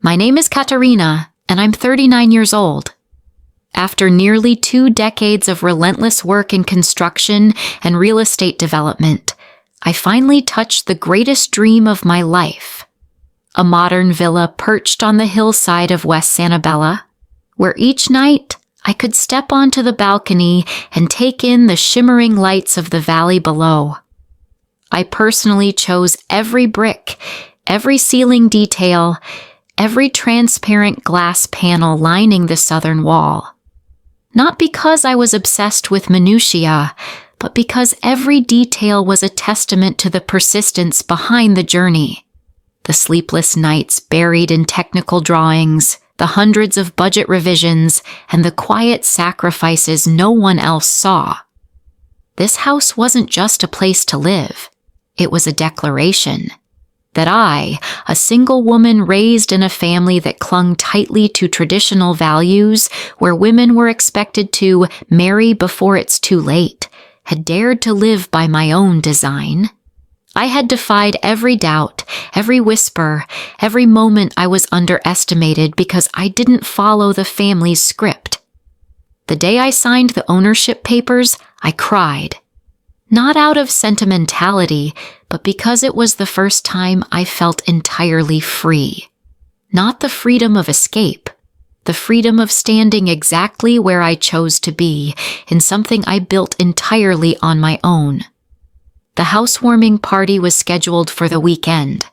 My name is Katarina, and I'm 39 years old. After nearly 2 decades of relentless work in construction and real estate development, I finally touched the greatest dream of my life. A modern villa perched on the hillside of West Sanibela, where each night I could step onto the balcony and take in the shimmering lights of the valley below. I personally chose every brick, every ceiling detail, every transparent glass panel lining the southern wall. Not because I was obsessed with minutiae, but because every detail was a testament to the persistence behind the journey. The sleepless nights buried in technical drawings, the hundreds of budget revisions, and the quiet sacrifices no one else saw. This house wasn't just a place to live. It was a declaration that I, a single woman raised in a family that clung tightly to traditional values, where women were expected to marry before it's too late, had dared to live by my own design. I had defied every doubt, every whisper, every moment I was underestimated because I didn't follow the family's script. The day I signed the ownership papers, I cried. Not out of sentimentality, but because it was the first time I felt entirely free. Not the freedom of escape, the freedom of standing exactly where I chose to be in something I built entirely on my own. The housewarming party was scheduled for the weekend.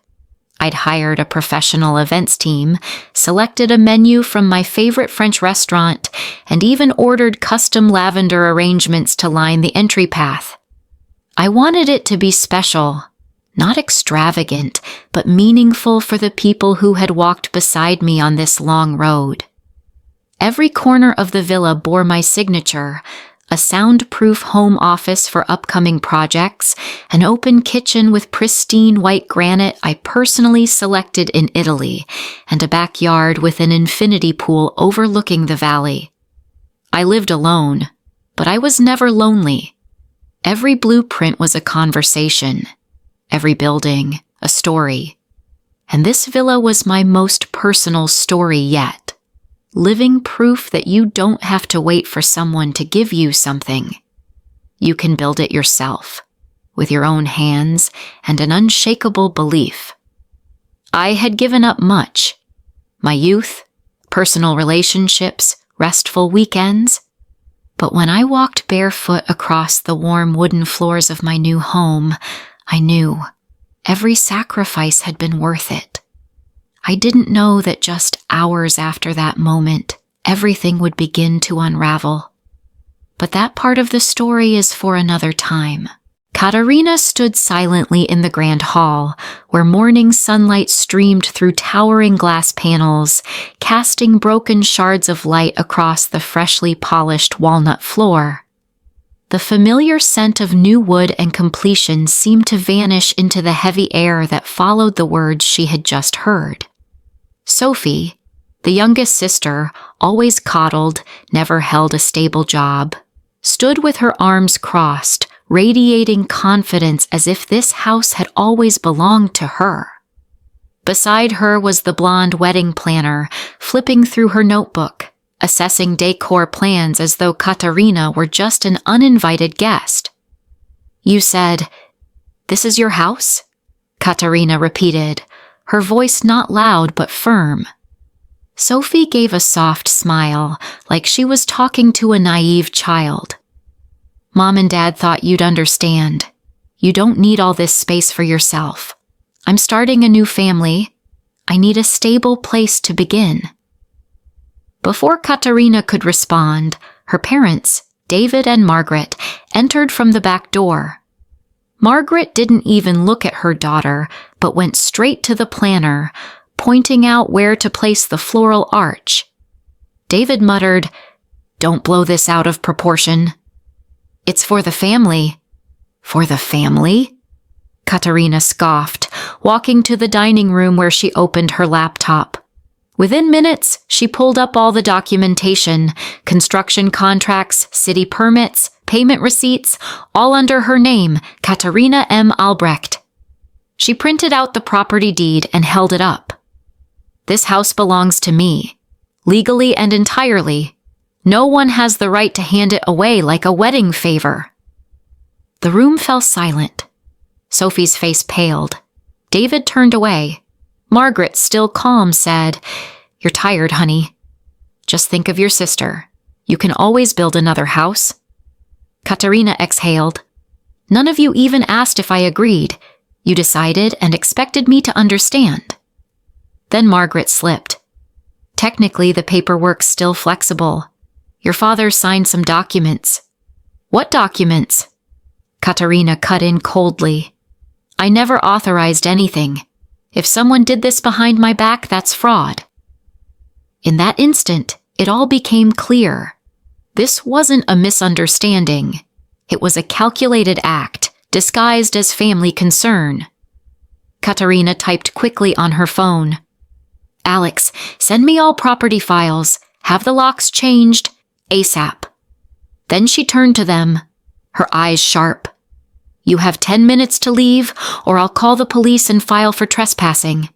I'd hired a professional events team, selected a menu from my favorite French restaurant, and even ordered custom lavender arrangements to line the entry path. I wanted it to be special, not extravagant, but meaningful for the people who had walked beside me on this long road. Every corner of the villa bore my signature: a soundproof home office for upcoming projects, an open kitchen with pristine white granite I personally selected in Italy, and a backyard with an infinity pool overlooking the valley. I lived alone, but I was never lonely. Every blueprint was a conversation, every building a story. And this villa was my most personal story yet, living proof that you don't have to wait for someone to give you something. You can build it yourself, with your own hands and an unshakable belief. I had given up much: my youth, personal relationships, restful weekends. But when I walked barefoot across the warm wooden floors of my new home, I knew every sacrifice had been worth it. I didn't know that just hours after that moment, everything would begin to unravel. But that part of the story is for another time. Katarina stood silently in the grand hall, where morning sunlight streamed through towering glass panels, casting broken shards of light across the freshly polished walnut floor. The familiar scent of new wood and completion seemed to vanish into the heavy air that followed the words she had just heard. Sophie, the youngest sister, always coddled, never held a stable job, stood with her arms crossed, radiating confidence as if this house had always belonged to her. Beside her was the blonde wedding planner, flipping through her notebook, assessing decor plans as though Katarina were just an uninvited guest. "You said, 'This is your house?'" Katarina repeated, her voice not loud but firm. Sophie gave a soft smile, like she was talking to a naive child. "Mom and Dad thought you'd understand. You don't need all this space for yourself. I'm starting a new family. I need a stable place to begin." Before Katarina could respond, her parents, David and Margaret, entered from the back door. Margaret didn't even look at her daughter, but went straight to the planner, pointing out where to place the floral arch. David muttered, "Don't blow this out of proportion." "It's for the family." "For the family?" Katarina scoffed, walking to the dining room where she opened her laptop. Within minutes, she pulled up all the documentation: construction contracts, city permits, payment receipts, all under her name, Katarina M. Albrecht. She printed out the property deed and held it up. This house belongs to me, legally and entirely. No one has the right to hand it away like a wedding favor." The room fell silent. Sophie's face paled. David turned away. Margaret, still calm, said, "You're tired, honey. Just think of your sister. You can always build another house." Katerina exhaled. "None of you even asked if I agreed. You decided and expected me to understand." Then Margaret slipped. "Technically, the paperwork's still flexible. Your father signed some documents." "What documents?" Katerina cut in coldly. "I never authorized anything. If someone did this behind my back, that's fraud." In that instant, it all became clear. This wasn't a misunderstanding. It was a calculated act, disguised as family concern. Katerina typed quickly on her phone. "Alex, send me all property files. Have the locks changed, ASAP." Then she turned to them, her eyes sharp. "You have 10 minutes to leave, or I'll call the police and file for trespassing."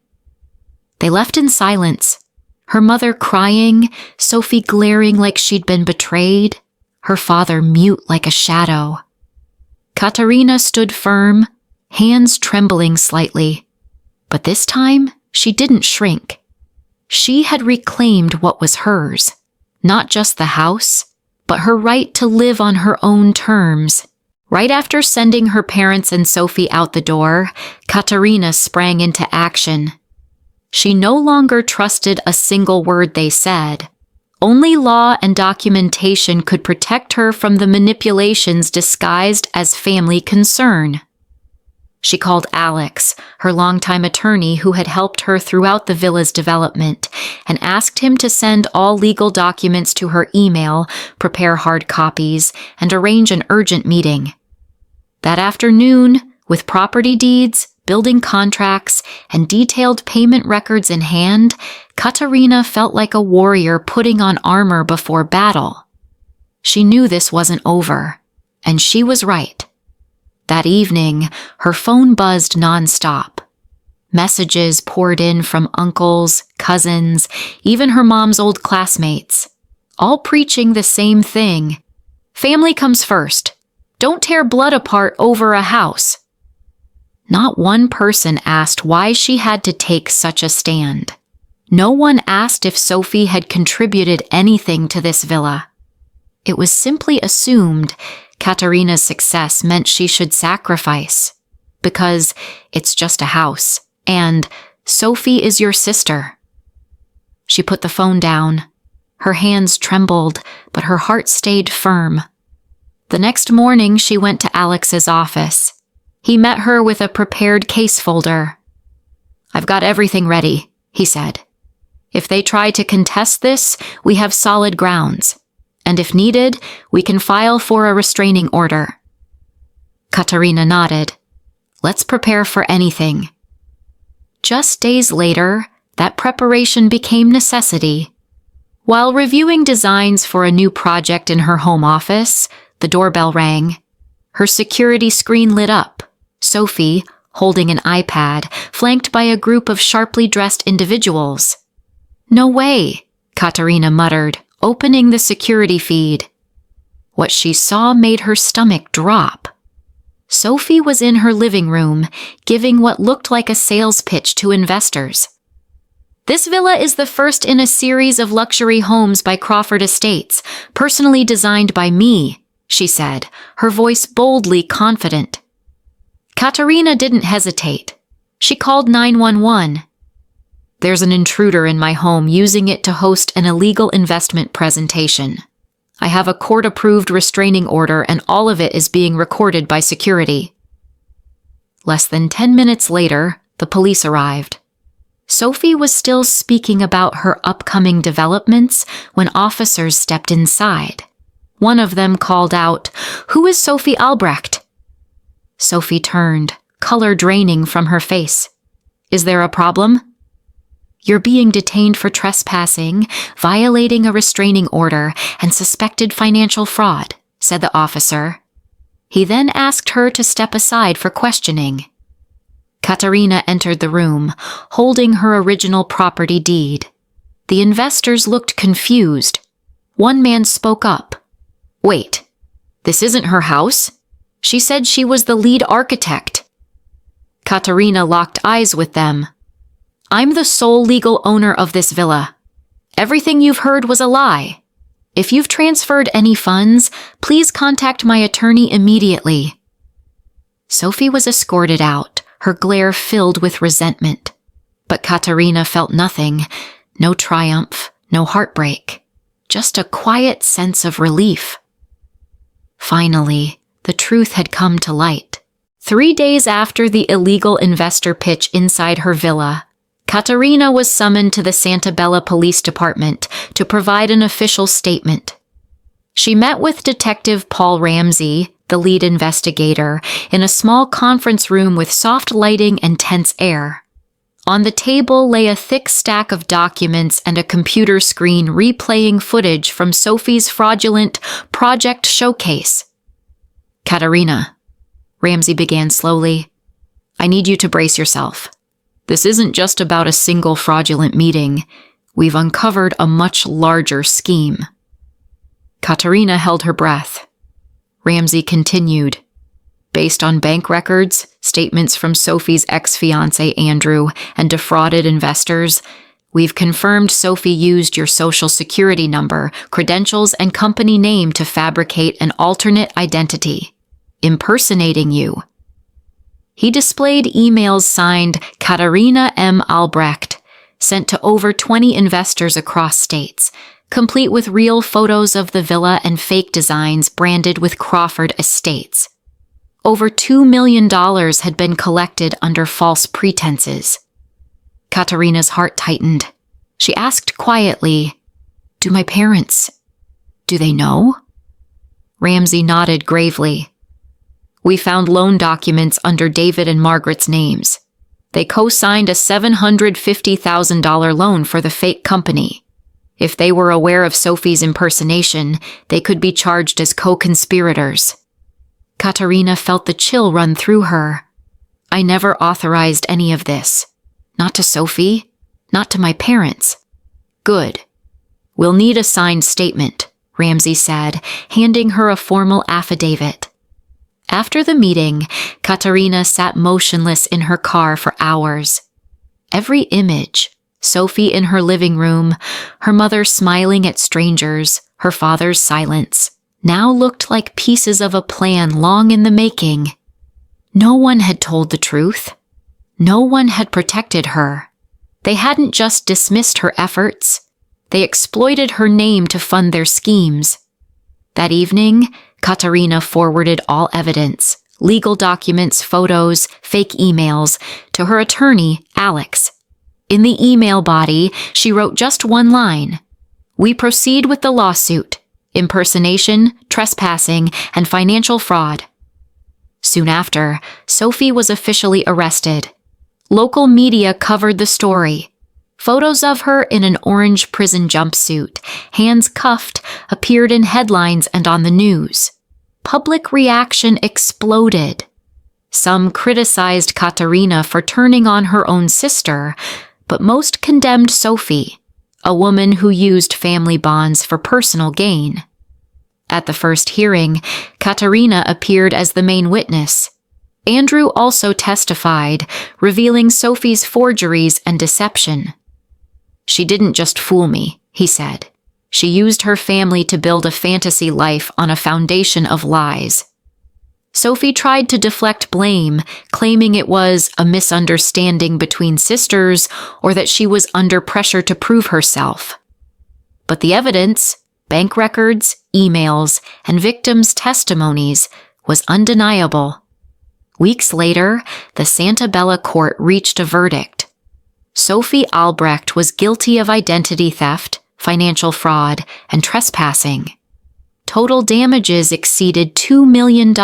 They left in silence, her mother crying, Sophie glaring like she'd been betrayed, her father mute like a shadow. Katerina stood firm, hands trembling slightly. But this time, she didn't shrink. She had reclaimed what was hers, not just the house, but her right to live on her own terms. Right after sending her parents and Sophie out the door, Katerina sprang into action. She no longer trusted a single word they said. Only law and documentation could protect her from the manipulations disguised as family concern. She called Alex, her longtime attorney who had helped her throughout the villa's development, and asked him to send all legal documents to her email, prepare hard copies, and arrange an urgent meeting. That afternoon, with property deeds, building contracts, and detailed payment records in hand, Katerina felt like a warrior putting on armor before battle. She knew this wasn't over, and she was right. That evening, her phone buzzed nonstop. Messages poured in from uncles, cousins, even her mom's old classmates, all preaching the same thing. Family comes first. Don't tear blood apart over a house. Not one person asked why she had to take such a stand. No one asked if Sophie had contributed anything to this villa. It was simply assumed Katerina's success meant she should sacrifice, because it's just a house, and Sophie is your sister. She put the phone down. Her hands trembled, but her heart stayed firm. The next morning, she went to Alex's office. He met her with a prepared case folder. "I've got everything ready," he said. "If they try to contest this, we have solid grounds. And if needed, we can file for a restraining order." Katerina nodded. "Let's prepare for anything." Just days later, that preparation became necessity. While reviewing designs for a new project in her home office, the doorbell rang. Her security screen lit up. Sophie, holding an iPad, flanked by a group of sharply dressed individuals. "No way," Katerina muttered, opening the security feed. What she saw made her stomach drop. Sophie was in her living room, giving what looked like a sales pitch to investors. "This villa is the first in a series of luxury homes by Crawford Estates, personally designed by me," she said, her voice boldly confident. Katerina didn't hesitate. She called 911. "There's an intruder in my home using it to host an illegal investment presentation. I have a court-approved restraining order and all of it is being recorded by security." Less than 10 minutes later, the police arrived. Sophie was still speaking about her upcoming developments when officers stepped inside. One of them called out, "Who is Sophie Albrecht?" Sophie turned, color draining from her face. "Is there a problem?" "You're being detained for trespassing, violating a restraining order, and suspected financial fraud," said the officer. He then asked her to step aside for questioning. Katerina entered the room, holding her original property deed. The investors looked confused. One man spoke up. "Wait, this isn't her house? She said she was the lead architect." Katerina locked eyes with them. "I'm the sole legal owner of this villa. Everything you've heard was a lie. If you've transferred any funds, please contact my attorney immediately." Sophie was escorted out, her glare filled with resentment. But Katerina felt nothing, no triumph, no heartbreak, just a quiet sense of relief. Finally, the truth had come to light. 3 days after the illegal investor pitch inside her villa, Katerina was summoned to the Santabella Police Department to provide an official statement. She met with Detective Paul Ramsey, the lead investigator, in a small conference room with soft lighting and tense air. On the table lay a thick stack of documents and a computer screen replaying footage from Sophie's fraudulent project showcase. "Katerina," Ramsey began slowly, "I need you to brace yourself. This isn't just about a single fraudulent meeting. We've uncovered a much larger scheme." Katerina held her breath. Ramsey continued. "Based on bank records, statements from Sophie's ex-fiancé Andrew, and defrauded investors, we've confirmed Sophie used your social security number, credentials, and company name to fabricate an alternate identity, impersonating you." He displayed emails signed Katerina M. Albrecht, sent to over 20 investors across states, complete with real photos of the villa and fake designs branded with Crawford Estates. Over $2 million had been collected under false pretenses. Katerina's heart tightened. She asked quietly, "Do my parents, do they know?" Ramsey nodded gravely. "We found loan documents under David and Margaret's names. They co-signed a $750,000 loan for the fake company. If they were aware of Sophie's impersonation, they could be charged as co-conspirators." Katerina felt the chill run through her. "I never authorized any of this. Not to Sophie, not to my parents." "Good. We'll need a signed statement," Ramsey said, handing her a formal affidavit. After the meeting, Katerina sat motionless in her car for hours. Every image, Sophie in her living room, her mother smiling at strangers, her father's silence, now looked like pieces of a plan long in the making. No one had told the truth. No one had protected her. They hadn't just dismissed her efforts. They exploited her name to fund their schemes. That evening, Katerina forwarded all evidence, legal documents, photos, fake emails, to her attorney, Alex. In the email body, she wrote just one line: "We proceed with the lawsuit, impersonation, trespassing, and financial fraud." Soon after, Sophie was officially arrested. Local media covered the story. Photos of her in an orange prison jumpsuit, hands cuffed, appeared in headlines and on the news. Public reaction exploded. Some criticized Katerina for turning on her own sister, but most condemned Sophie, a woman who used family bonds for personal gain. At the first hearing, Katerina appeared as the main witness. Andrew also testified, revealing Sophie's forgeries and deception. "She didn't just fool me," he said. "She used her family to build a fantasy life on a foundation of lies." Sophie tried to deflect blame, claiming it was a misunderstanding between sisters or that she was under pressure to prove herself. But the evidence, bank records, emails, and victims' testimonies, was undeniable. Weeks later, the Santabella court reached a verdict. Sophie Albrecht was guilty of identity theft, financial fraud, and trespassing. Total damages exceeded $2 million.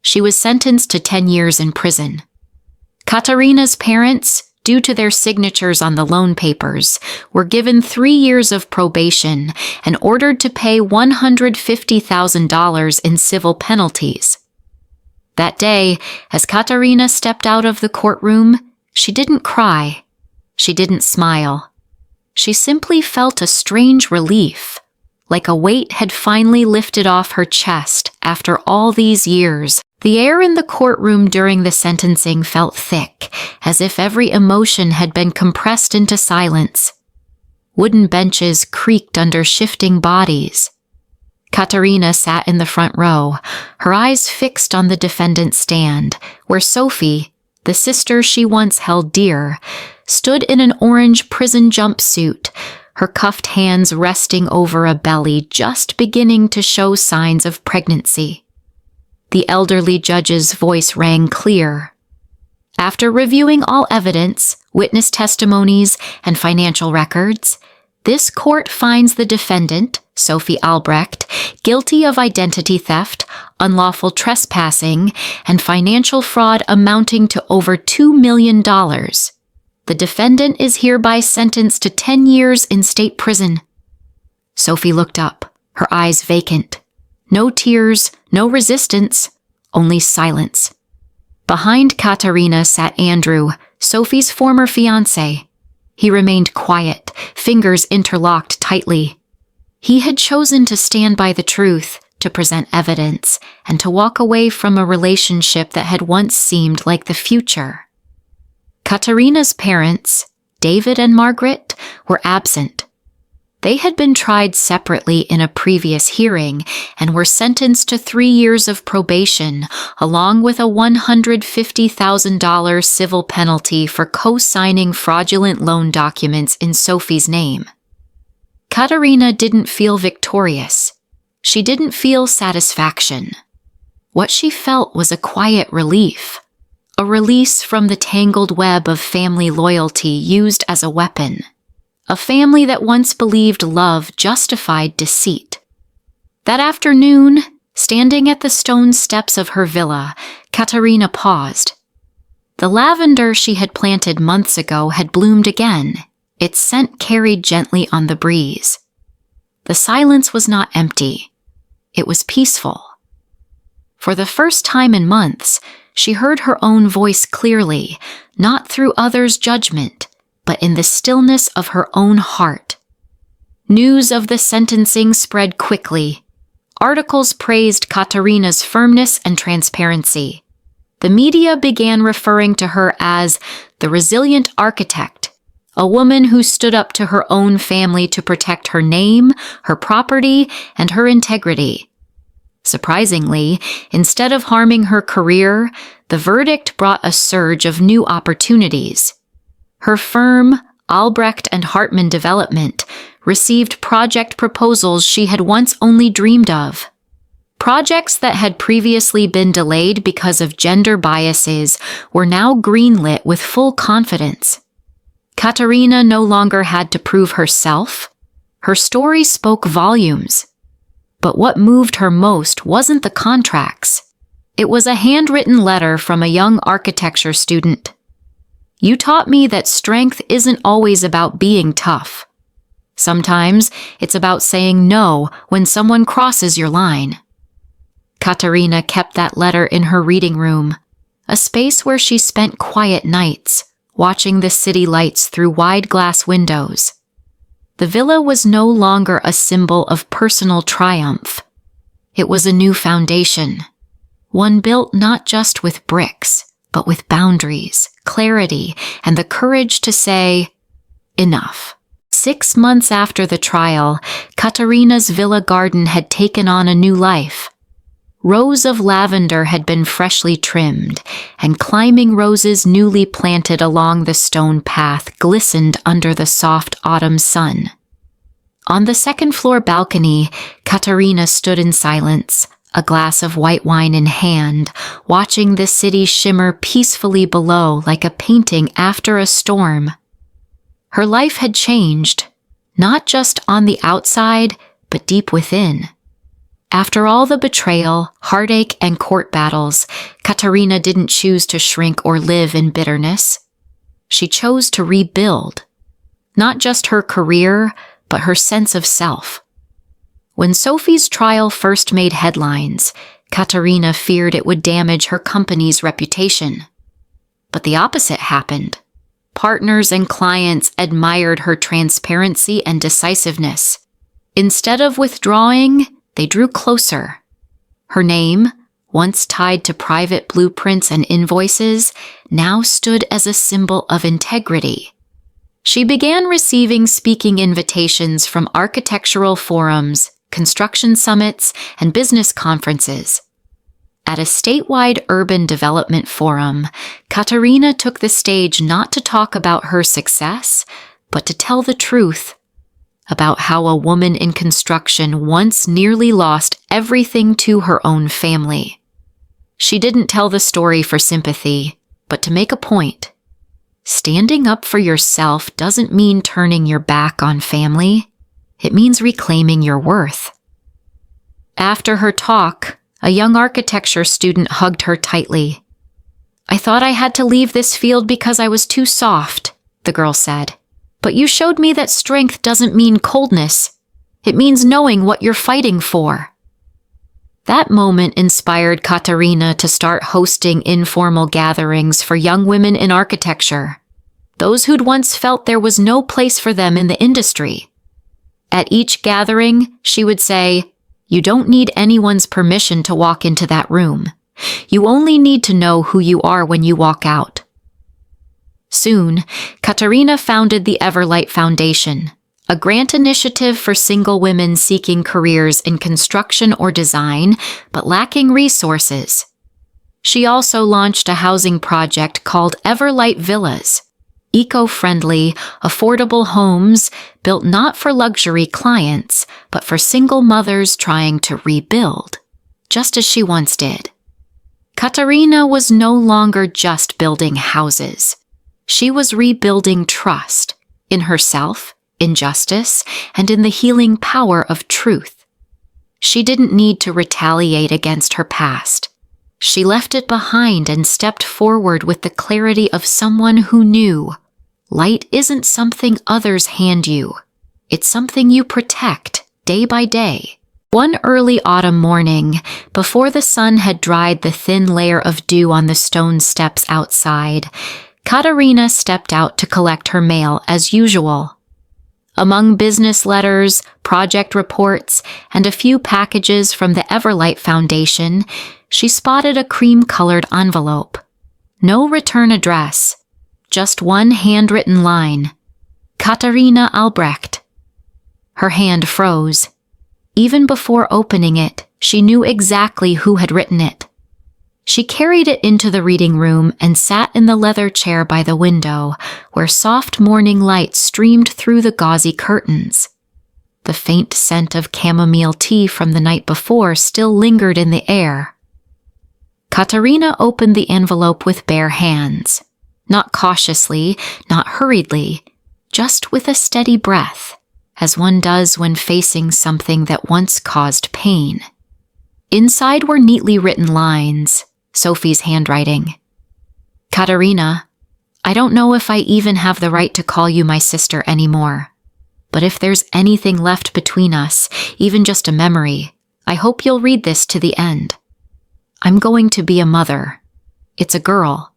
She was sentenced to 10 years in prison. Katerina's parents, due to their signatures on the loan papers, were given 3 years of probation and ordered to pay $150,000 in civil penalties. That day, as Katarina stepped out of the courtroom, she didn't cry. She didn't smile. She simply felt a strange relief, like a weight had finally lifted off her chest after all these years. The air in the courtroom during the sentencing felt thick, as if every emotion had been compressed into silence. Wooden benches creaked under shifting bodies. Katarina sat in the front row, her eyes fixed on the defendant's stand, where Sophie, the sister she once held dear, stood in an orange prison jumpsuit, her cuffed hands resting over a belly just beginning to show signs of pregnancy. The elderly judge's voice rang clear. After reviewing all evidence, witness testimonies, and financial records, this court finds the defendant, Sophie Albrecht, guilty of identity theft, unlawful trespassing, and financial fraud amounting to over $2 million. The defendant is hereby sentenced to 10 years in state prison. Sophie looked up, her eyes vacant. No tears, no resistance, only silence. Behind Katarina sat Andrew, Sophie's former fiancé. He remained quiet, fingers interlocked tightly. He had chosen to stand by the truth, to present evidence, and to walk away from a relationship that had once seemed like the future. Katarina's parents, David and Margaret, were absent. They had been tried separately in a previous hearing and were sentenced to 3 years of probation, along with a $150,000 civil penalty for co-signing fraudulent loan documents in Sophie's name. Katarina didn't feel victorious. She didn't feel satisfaction. What she felt was a quiet relief, a release from the tangled web of family loyalty used as a weapon. A family that once believed love justified deceit. That afternoon, standing at the stone steps of her villa, Katarina paused. The lavender she had planted months ago had bloomed again, its scent carried gently on the breeze. The silence was not empty. It was peaceful. For the first time in months, she heard her own voice clearly, not through others' judgment, but in the stillness of her own heart. News of the sentencing spread quickly. Articles praised Katarina's firmness and transparency. The media began referring to her as the resilient architect, a woman who stood up to her own family to protect her name, her property, and her integrity. Surprisingly, instead of harming her career, the verdict brought a surge of new opportunities. Her firm, Albrecht and Hartman Development, received project proposals she had once only dreamed of. Projects that had previously been delayed because of gender biases were now greenlit with full confidence. Katarina no longer had to prove herself. Her story spoke volumes. But what moved her most wasn't the contracts. It was a handwritten letter from a young architecture student. You taught me that strength isn't always about being tough. Sometimes it's about saying no when someone crosses your line. Katarina kept that letter in her reading room, a space where she spent quiet nights, watching the city lights through wide glass windows. The villa was no longer a symbol of personal triumph. It was a new foundation, one built not just with bricks, but with boundaries, clarity, and the courage to say, enough. 6 months after the trial, Katarina's villa garden had taken on a new life. Rows of lavender had been freshly trimmed, and climbing roses newly planted along the stone path glistened under the soft autumn sun. On the second-floor balcony, Katarina stood in silence, a glass of white wine in hand, watching the city shimmer peacefully below like a painting after a storm. Her life had changed, not just on the outside, but deep within. After all the betrayal, heartache, and court battles, Katarina didn't choose to shrink or live in bitterness. She chose to rebuild, not just her career, but her sense of self. When Sophie's trial first made headlines, Katerina feared it would damage her company's reputation. But the opposite happened. Partners and clients admired her transparency and decisiveness. Instead of withdrawing, they drew closer. Her name, once tied to private blueprints and invoices, now stood as a symbol of integrity. She began receiving speaking invitations from architectural forums, construction summits, and business conferences. At a statewide urban development forum, Katerina took the stage not to talk about her success, but to tell the truth about how a woman in construction once nearly lost everything to her own family. She didn't tell the story for sympathy, but to make a point. Standing up for yourself doesn't mean turning your back on family. It means reclaiming your worth. After her talk, a young architecture student hugged her tightly. "I thought I had to leave this field because I was too soft," the girl said. "But you showed me that strength doesn't mean coldness. It means knowing what you're fighting for." That moment inspired Katerina to start hosting informal gatherings for young women in architecture, those who'd once felt there was no place for them in the industry. At each gathering, she would say, "You don't need anyone's permission to walk into that room. You only need to know who you are when you walk out." Soon, Katerina founded the Everlight Foundation, a grant initiative for single women seeking careers in construction or design, but lacking resources. She also launched a housing project called Everlight Villas, eco-friendly, affordable homes built not for luxury clients, but for single mothers trying to rebuild, just as she once did. Katerina was no longer just building houses. She was rebuilding trust in herself, in justice, and in the healing power of truth. She didn't need to retaliate against her past. She left it behind and stepped forward with the clarity of someone who knew light isn't something others hand you. It's something you protect day by day. One early autumn morning, before the sun had dried the thin layer of dew on the stone steps outside, Katerina stepped out to collect her mail as usual. Among business letters, project reports, and a few packages from the Everlight Foundation, she spotted a cream-colored envelope. No return address, just one handwritten line. Katerina Albrecht. Her hand froze. Even before opening it, she knew exactly who had written it. She carried it into the reading room and sat in the leather chair by the window, where soft morning light streamed through the gauzy curtains. The faint scent of chamomile tea from the night before still lingered in the air. Katerina opened the envelope with bare hands. Not cautiously, not hurriedly, just with a steady breath, as one does when facing something that once caused pain. Inside were neatly written lines, Sophie's handwriting. "Katerina, I don't know if I even have the right to call you my sister anymore. But if there's anything left between us, even just a memory, I hope you'll read this to the end. I'm going to be a mother. It's a girl.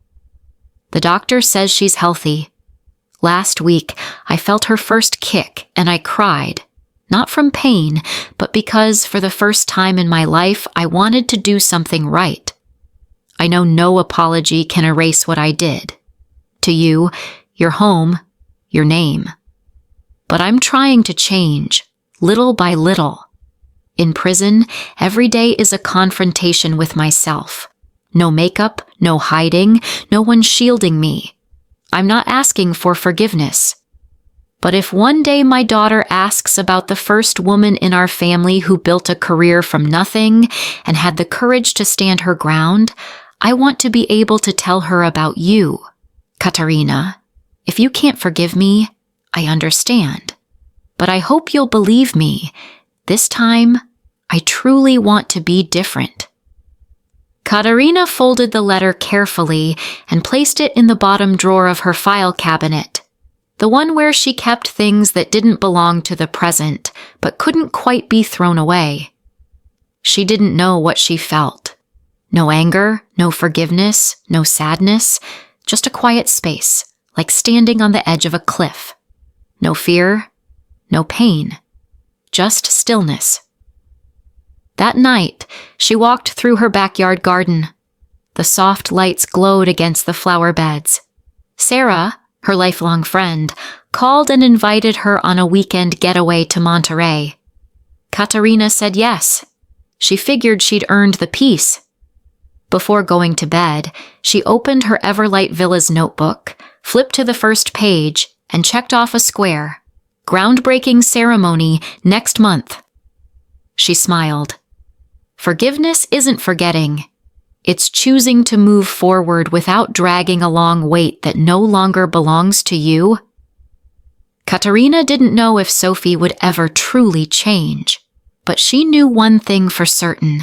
The doctor says she's healthy. Last week, I felt her first kick and I cried. Not from pain, but because for the first time in my life, I wanted to do something right. I know no apology can erase what I did. To you, your home, your name. But I'm trying to change, little by little. In prison, every day is a confrontation with myself. No makeup, no hiding, no one shielding me. I'm not asking for forgiveness. But if one day my daughter asks about the first woman in our family who built a career from nothing and had the courage to stand her ground, I want to be able to tell her about you. Katerina, if you can't forgive me, I understand. But I hope you'll believe me. This time, I truly want to be different." Katerina folded the letter carefully and placed it in the bottom drawer of her file cabinet, the one where she kept things that didn't belong to the present but couldn't quite be thrown away. She didn't know what she felt. No anger, no forgiveness, no sadness, just a quiet space, like standing on the edge of a cliff. No fear, no pain, just stillness. That night, she walked through her backyard garden. The soft lights glowed against the flower beds. Sarah, her lifelong friend, called and invited her on a weekend getaway to Monterey. Katerina said yes. She figured she'd earned the peace. Before going to bed, she opened her Everlight Villa's notebook, flipped to the first page, and checked off a square. Groundbreaking ceremony next month. She smiled. Forgiveness isn't forgetting. It's choosing to move forward without dragging along weight that no longer belongs to you. Katerina didn't know if Sophie would ever truly change, but she knew one thing for certain.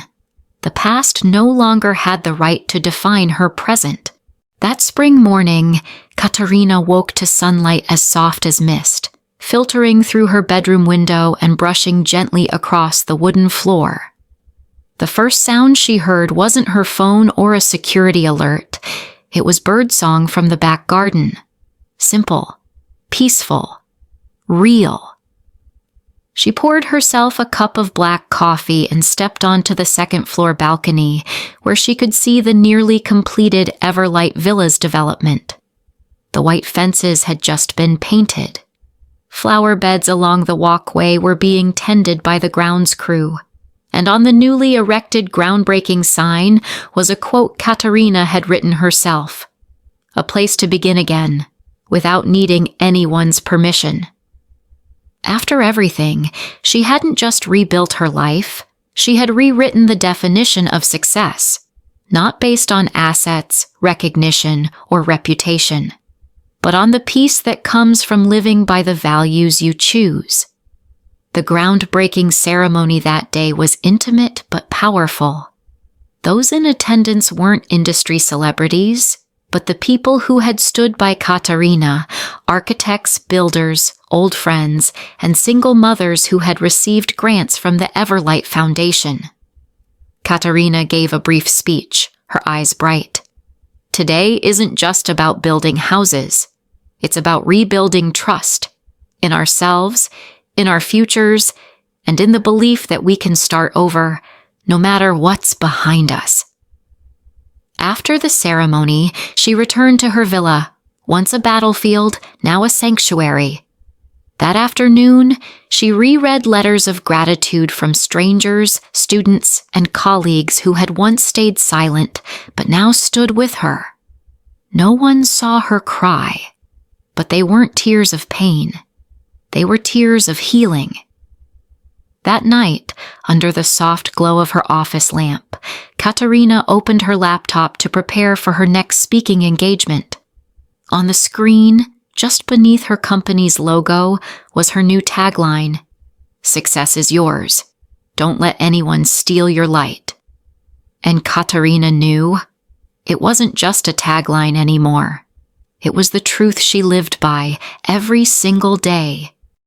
The past no longer had the right to define her present. That spring morning, Katerina woke to sunlight as soft as mist, filtering through her bedroom window and brushing gently across the wooden floor. The first sound she heard wasn't her phone or a security alert. It was birdsong from the back garden. Simple, peaceful, real. She poured herself a cup of black coffee and stepped onto the second-floor balcony, where she could see the nearly completed Everlight Villas development. The white fences had just been painted. Flower beds along the walkway were being tended by the grounds crew, and on the newly erected groundbreaking sign was a quote Katerina had written herself. A place to begin again, without needing anyone's permission. After everything, she hadn't just rebuilt her life, she had rewritten the definition of success, not based on assets, recognition, or reputation, but on the peace that comes from living by the values you choose. The groundbreaking ceremony that day was intimate but powerful. Those in attendance weren't industry celebrities, but the people who had stood by Katerina, architects, builders, old friends, and single mothers who had received grants from the Everlight Foundation. Katerina gave a brief speech, her eyes bright. Today isn't just about building houses. It's about rebuilding trust in ourselves, in our futures, and in the belief that we can start over, no matter what's behind us. After the ceremony, she returned to her villa, once a battlefield, now a sanctuary. That afternoon, she reread letters of gratitude from strangers, students, and colleagues who had once stayed silent, but now stood with her. No one saw her cry, but they weren't tears of pain. They were tears of healing. That night, under the soft glow of her office lamp, Katerina opened her laptop to prepare for her next speaking engagement. On the screen, just beneath her company's logo, was her new tagline, "Success is yours. Don't let anyone steal your light." And Katerina knew it wasn't just a tagline anymore. It was the truth she lived by every single day.